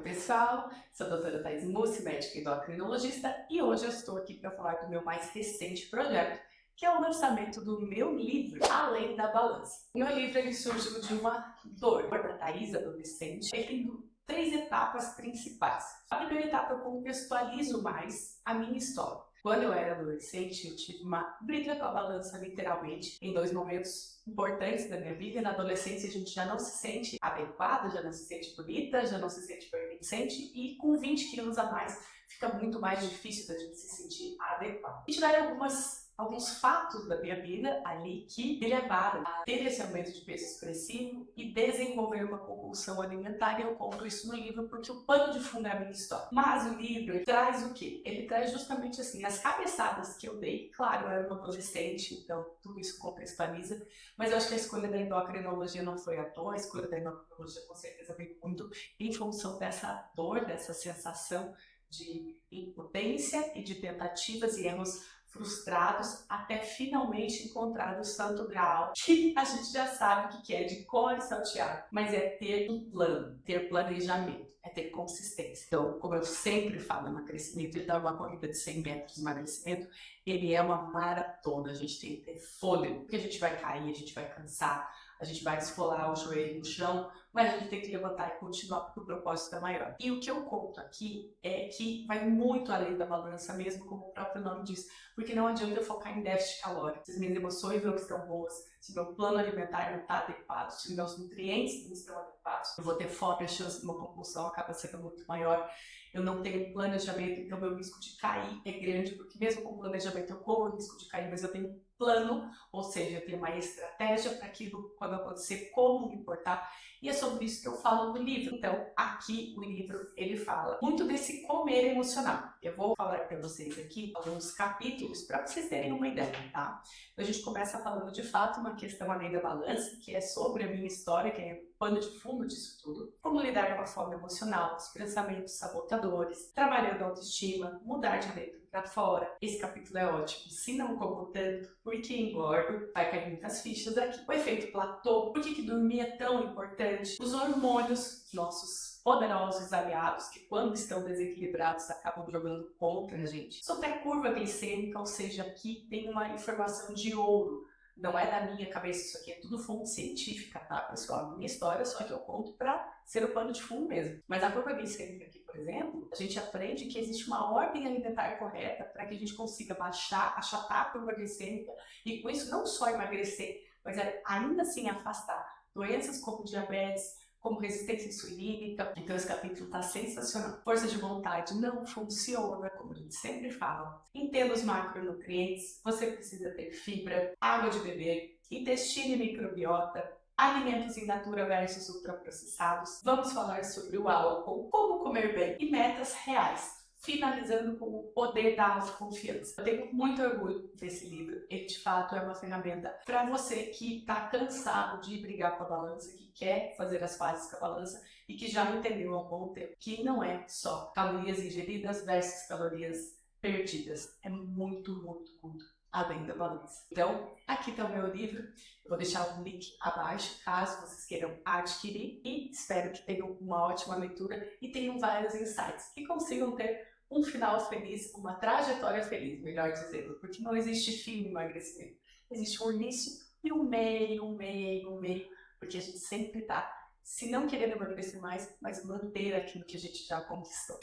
pessoal, sou a doutora Thaís Mussi, médica endocrinologista, e hoje eu estou aqui para falar do meu mais recente projeto, que é o lançamento do meu livro, Além da Balança. O meu livro ele surgiu de uma dor da Thaís adolescente. Ele tem 3 etapas principais. A primeira etapa eu contextualizo mais a minha história. Quando eu era adolescente, eu tive uma briga com a balança, literalmente, em 2 momentos importantes da minha vida. Na adolescência, a gente já não se sente adequada, já não se sente bonita, já não se sente pertencente, e com 20 quilos a mais, fica muito mais difícil da gente se sentir adequada. E tiveram alguns fatos da minha vida ali que me levaram a ter esse aumento de peso expressivo e desenvolver uma compulsão alimentar, e eu conto isso no livro porque o pano de fundo é a minha história. Mas o livro ele traz o quê? Ele traz justamente assim, as cabeçadas que eu dei. Claro, eu era uma adolescente, então tudo isso contextualiza, mas eu acho que a escolha da endocrinologia não foi à toa. A escolha da endocrinologia com certeza veio muito em função dessa dor, dessa sensação de impotência e de tentativas e erros frustrados, até finalmente encontrar o santo graal, que a gente já sabe o que é de cor e salteado, mas é ter um plano, ter planejamento, é ter consistência. Então, como eu sempre falo, emagrecimento, ele dá uma corrida de 100 metros de emagrecimento, ele é uma maratona, a gente tem que ter fôlego, porque a gente vai cair, a gente vai cansar, a gente vai esfolar o joelho no chão, mas a gente tem que levantar e continuar porque o propósito é maior. E o que eu conto aqui é que vai muito além da balança mesmo, como o próprio nome diz, porque não adianta eu focar em déficit calórico. Se as minhas emoções não estão boas, se meu plano alimentar não está adequado, se meus nutrientes não estão adequados, eu vou ter fome, a chance de uma compulsão acaba sendo muito maior. Eu não tenho planejamento, então meu risco de cair é grande, porque mesmo com planejamento eu corro o risco de cair, mas eu tenho plano, ou seja, eu tenho uma estratégia para aquilo quando acontecer, como me importar, e é sobre isso que eu falo no livro. Então, aqui o livro, ele fala muito desse comer emocional. Eu vou falar para vocês aqui alguns capítulos para vocês terem uma ideia, tá? Então, a gente começa falando de fato uma questão além da balança, que é sobre a minha história, que é o pano de fundo disso tudo. Como lidar com a fome emocional, os pensamentos sabotadores, trabalhando a autoestima, mudar de dentro para fora. Esse capítulo é ótimo. Se não como tanto, porque engordo, vai cair muitas fichas aqui. O efeito platô, por que dormir é tão importante? Os hormônios, nossos poderosos aliados, que quando estão desequilibrados acabam jogando contra a gente. Sobre a curva glicêmica, ou seja, aqui tem uma informação de ouro. Não é da minha cabeça, isso aqui é tudo fonte científica, tá, pessoal? A minha história, só que eu conto para ser o pano de fundo mesmo. Mas a curva glicêmica aqui, por exemplo, a gente aprende que existe uma ordem alimentar correta para que a gente consiga baixar, achatar a curva glicêmica e com isso não só emagrecer, mas ainda assim afastar doenças como diabetes, como resistência insulínica. Então esse capítulo está sensacional. Força de vontade não funciona, como a gente sempre fala. Entenda os macronutrientes, você precisa ter fibra, água de beber, intestino e microbiota, alimentos in natura versus ultraprocessados. Vamos falar sobre o álcool, como comer bem e metas reais. Finalizando com o poder da autoconfiança. Eu tenho muito orgulho desse livro. Ele, de fato, é uma ferramenta para você que está cansado de brigar com a balança, que quer fazer as pazes com a balança e que já entendeu há um bom tempo que não é só calorias ingeridas versus calorias perdidas. É muito, muito, muito além da balança. Então, aqui está o meu livro. Eu vou deixar o link abaixo, caso vocês queiram adquirir, e espero que tenham uma ótima leitura e tenham vários insights que consigam ter um final feliz, uma trajetória feliz, melhor dizendo, porque não existe fim no emagrecimento. Existe um início e um meio, porque a gente sempre está, se não querendo emagrecer mais, mas manter aquilo que a gente já conquistou.